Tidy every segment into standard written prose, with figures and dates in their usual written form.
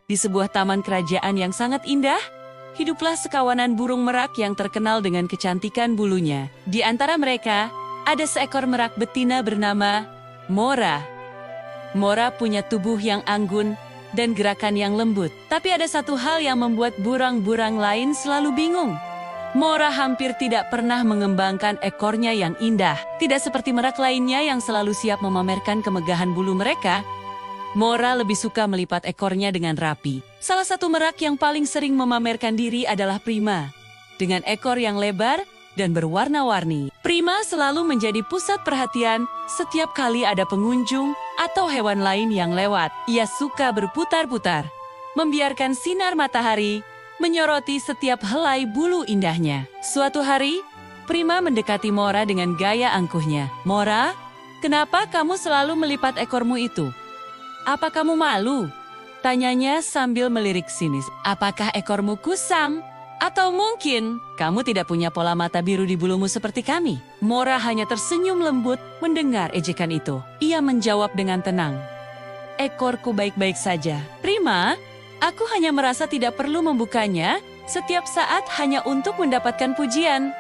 Di sebuah taman kerajaan yang sangat indah, hiduplah sekawanan burung merak yang terkenal dengan kecantikan bulunya. Di antara mereka, ada seekor merak betina bernama Mora. Mora punya tubuh yang anggun dan gerakan yang lembut. Tapi ada satu hal yang membuat burang-burang lain selalu bingung. Mora hampir tidak pernah mengembangkan ekornya yang indah. Tidak seperti merak lainnya yang selalu siap memamerkan kemegahan bulu mereka, Mora lebih suka melipat ekornya dengan rapi. Salah satu merak yang paling sering memamerkan diri adalah Prima. Dengan ekor yang lebar dan berwarna-warni, Prima selalu menjadi pusat perhatian setiap kali ada pengunjung atau hewan lain yang lewat. Ia suka berputar-putar, membiarkan sinar matahari menyoroti setiap helai bulu indahnya. Suatu hari, Prima mendekati Mora dengan gaya angkuhnya. "Mora, kenapa kamu selalu melipat ekormu itu? Apa kamu malu?" tanyanya sambil melirik sinis. "Apakah ekormu kusam? Atau mungkin kamu tidak punya pola mata biru di bulumu seperti kami?" Mora hanya tersenyum lembut mendengar ejekan itu. Ia menjawab dengan tenang, "Ekorku baik-baik saja, Prima. Aku hanya merasa tidak perlu membukanya setiap saat hanya untuk mendapatkan pujian."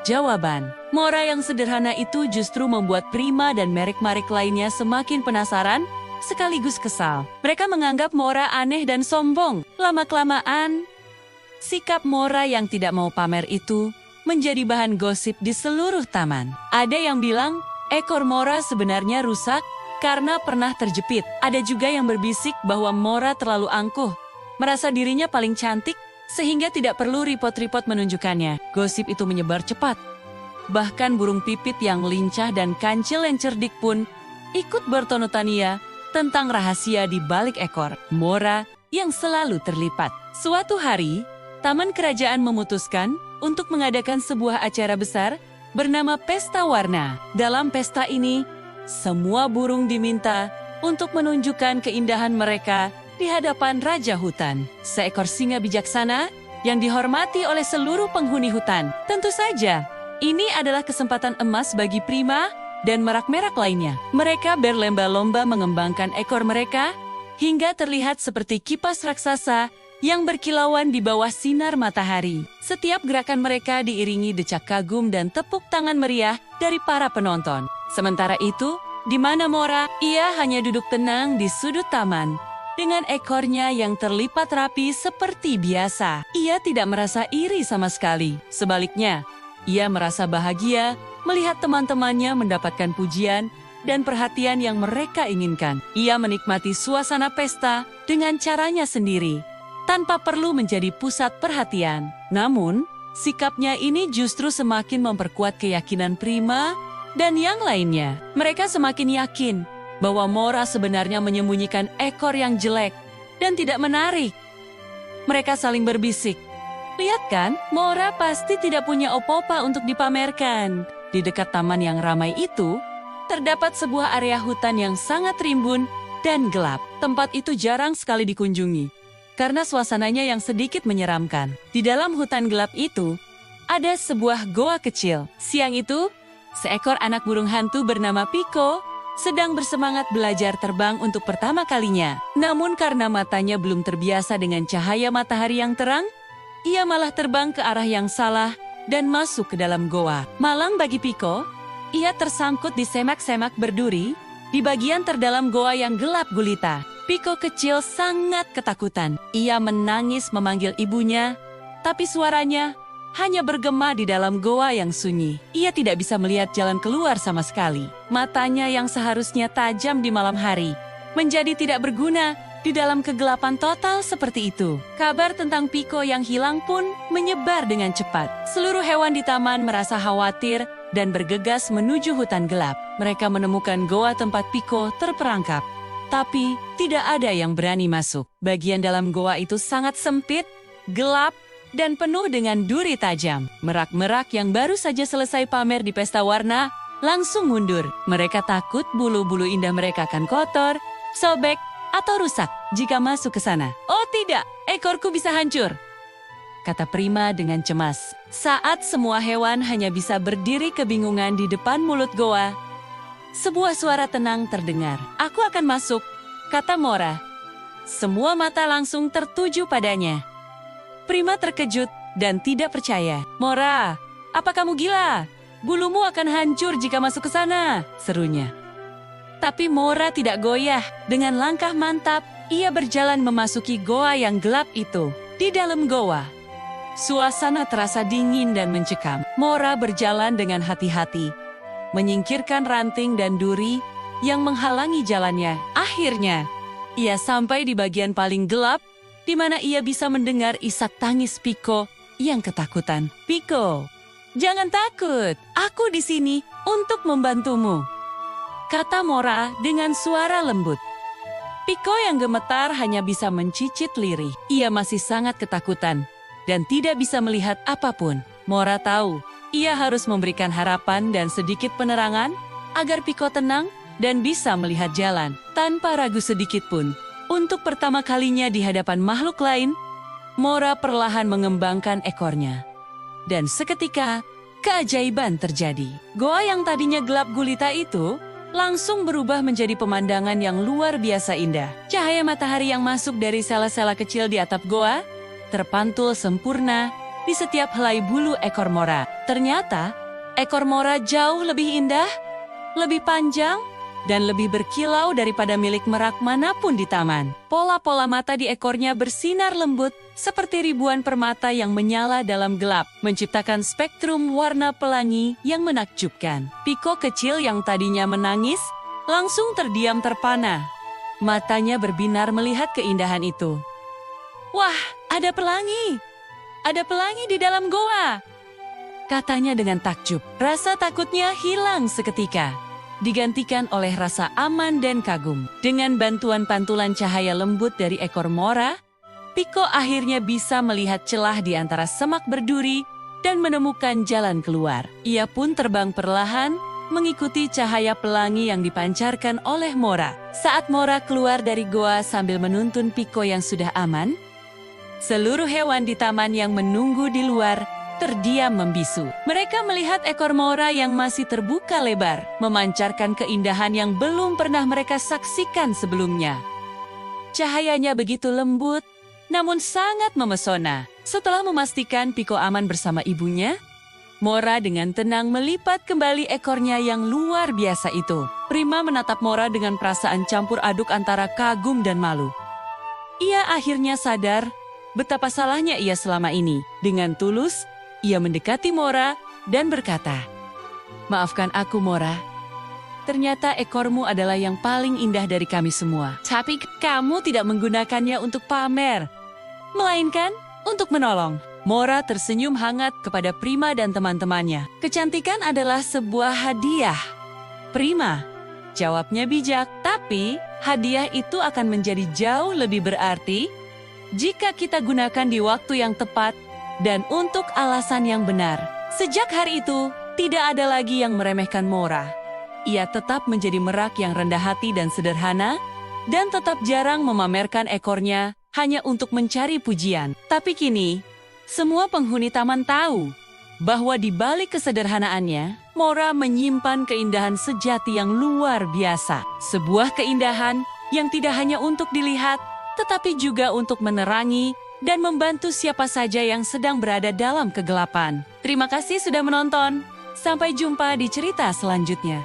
Jawaban Mora yang sederhana itu justru membuat Prima dan merik-marik lainnya semakin penasaran sekaligus kesal. Mereka menganggap Mora aneh dan sombong. Lama-kelamaan, sikap Mora yang tidak mau pamer itu menjadi bahan gosip di seluruh taman. Ada yang bilang ekor Mora sebenarnya rusak karena pernah terjepit. Ada juga yang berbisik bahwa Mora terlalu angkuh, merasa dirinya paling cantik sehingga tidak perlu ripot-ripot menunjukkannya. Gosip itu menyebar cepat. Bahkan burung pipit yang lincah dan kancil yang cerdik pun ikut bertonotania tentang rahasia di balik ekor Mora yang selalu terlipat. Suatu hari, Taman Kerajaan memutuskan untuk mengadakan sebuah acara besar bernama Pesta Warna. Dalam pesta ini, semua burung diminta untuk menunjukkan keindahan mereka di hadapan Raja Hutan, seekor singa bijaksana yang dihormati oleh seluruh penghuni hutan. Tentu saja, ini adalah kesempatan emas bagi Prima dan merak-merak lainnya. Mereka berlomba-lomba mengembangkan ekor mereka hingga terlihat seperti kipas raksasa yang berkilauan di bawah sinar matahari. Setiap gerakan mereka diiringi decak kagum dan tepuk tangan meriah dari para penonton. Sementara itu, di mana Mora, ia hanya duduk tenang di sudut taman dengan ekornya yang terlipat rapi seperti biasa. Ia tidak merasa iri sama sekali. Sebaliknya, ia merasa bahagia melihat teman-temannya mendapatkan pujian dan perhatian yang mereka inginkan. Ia menikmati suasana pesta dengan caranya sendiri, tanpa perlu menjadi pusat perhatian. Namun, sikapnya ini justru semakin memperkuat keyakinan Prima dan yang lainnya. Mereka semakin yakin bahwa Mora sebenarnya menyembunyikan ekor yang jelek dan tidak menarik. Mereka saling berbisik, "Lihat kan, Mora pasti tidak punya opo-opa untuk dipamerkan." Di dekat taman yang ramai itu, terdapat sebuah area hutan yang sangat rimbun dan gelap. Tempat itu jarang sekali dikunjungi, karena suasananya yang sedikit menyeramkan. Di dalam hutan gelap itu, ada sebuah goa kecil. Siang itu, seekor anak burung hantu bernama Piko sedang bersemangat belajar terbang untuk pertama kalinya. Namun karena matanya belum terbiasa dengan cahaya matahari yang terang, ia malah terbang ke arah yang salah dan masuk ke dalam goa. Malang bagi Piko, ia tersangkut di semak-semak berduri di bagian terdalam goa yang gelap gulita. Piko kecil sangat ketakutan. Ia menangis memanggil ibunya, tapi suaranya hanya bergema di dalam goa yang sunyi. Ia tidak bisa melihat jalan keluar sama sekali. Matanya yang seharusnya tajam di malam hari menjadi tidak berguna di dalam kegelapan total seperti itu. Kabar tentang Piko yang hilang pun menyebar dengan cepat. Seluruh hewan di taman merasa khawatir dan bergegas menuju hutan gelap. Mereka menemukan goa tempat Piko terperangkap, tapi tidak ada yang berani masuk. Bagian dalam goa itu sangat sempit, gelap, dan penuh dengan duri tajam. Merak-merak yang baru saja selesai pamer di pesta warna langsung mundur. Mereka takut bulu-bulu indah mereka akan kotor, sobek, atau rusak jika masuk ke sana. "Oh tidak, ekorku bisa hancur," kata Prima dengan cemas. Saat semua hewan hanya bisa berdiri kebingungan di depan mulut goa, sebuah suara tenang terdengar. "Aku akan masuk," kata Mora. Semua mata langsung tertuju padanya. Prima terkejut dan tidak percaya. "Mora, apa kamu gila? Bulumu akan hancur jika masuk ke sana," serunya. Tapi Mora tidak goyah. Dengan langkah mantap, ia berjalan memasuki goa yang gelap itu. Di dalam goa, suasana terasa dingin dan mencekam. Mora berjalan dengan hati-hati, menyingkirkan ranting dan duri yang menghalangi jalannya. Akhirnya, ia sampai di bagian paling gelap, di mana ia bisa mendengar isak tangis Piko yang ketakutan. "Piko, jangan takut, aku di sini untuk membantumu," kata Mora dengan suara lembut. Piko yang gemetar hanya bisa mencicit lirih. Ia masih sangat ketakutan dan tidak bisa melihat apapun. Mora tahu, ia harus memberikan harapan dan sedikit penerangan agar Piko tenang dan bisa melihat jalan. Tanpa ragu sedikit pun, untuk pertama kalinya di hadapan makhluk lain, Mora perlahan mengembangkan ekornya. Dan seketika, keajaiban terjadi. Goa yang tadinya gelap gulita itu langsung berubah menjadi pemandangan yang luar biasa indah. Cahaya matahari yang masuk dari sela-sela kecil di atap goa terpantul sempurna di setiap helai bulu ekor Mora. Ternyata, ekor Mora jauh lebih indah, lebih panjang, dan lebih berkilau daripada milik merak manapun di taman. Pola-pola mata di ekornya bersinar lembut seperti ribuan permata yang menyala dalam gelap, menciptakan spektrum warna pelangi yang menakjubkan. Piko kecil yang tadinya menangis, langsung terdiam terpana. Matanya berbinar melihat keindahan itu. "Wah, ada pelangi! Ada pelangi di dalam goa!" katanya dengan takjub. Rasa takutnya hilang seketika, digantikan oleh rasa aman dan kagum. Dengan bantuan pantulan cahaya lembut dari ekor Mora, Piko akhirnya bisa melihat celah di antara semak berduri dan menemukan jalan keluar. Ia pun terbang perlahan, mengikuti cahaya pelangi yang dipancarkan oleh Mora. Saat Mora keluar dari goa sambil menuntun Piko yang sudah aman, seluruh hewan di taman yang menunggu di luar terdiam membisu. Mereka melihat ekor Mora yang masih terbuka lebar, memancarkan keindahan yang belum pernah mereka saksikan sebelumnya. Cahayanya begitu lembut, namun sangat memesona. Setelah memastikan Piko aman bersama ibunya, Mora dengan tenang melipat kembali ekornya yang luar biasa itu. Prima menatap Mora dengan perasaan campur aduk antara kagum dan malu. Ia akhirnya sadar betapa salahnya ia selama ini. Dengan tulus, ia mendekati Mora dan berkata, "Maafkan aku, Mora. Ternyata ekormu adalah yang paling indah dari kami semua. Tapi kamu tidak menggunakannya untuk pamer, melainkan untuk menolong." Mora tersenyum hangat kepada Prima dan teman-temannya. "Kecantikan adalah sebuah hadiah, Prima," jawabnya bijak. "Tapi hadiah itu akan menjadi jauh lebih berarti jika kita gunakan di waktu yang tepat dan untuk alasan yang benar." Sejak hari itu, tidak ada lagi yang meremehkan Mora. Ia tetap menjadi merak yang rendah hati dan sederhana, dan tetap jarang memamerkan ekornya hanya untuk mencari pujian. Tapi kini, semua penghuni taman tahu bahwa di balik kesederhanaannya, Mora menyimpan keindahan sejati yang luar biasa. Sebuah keindahan yang tidak hanya untuk dilihat, tetapi juga untuk menerangi dan membantu siapa saja yang sedang berada dalam kegelapan. Terima kasih sudah menonton. Sampai jumpa di cerita selanjutnya.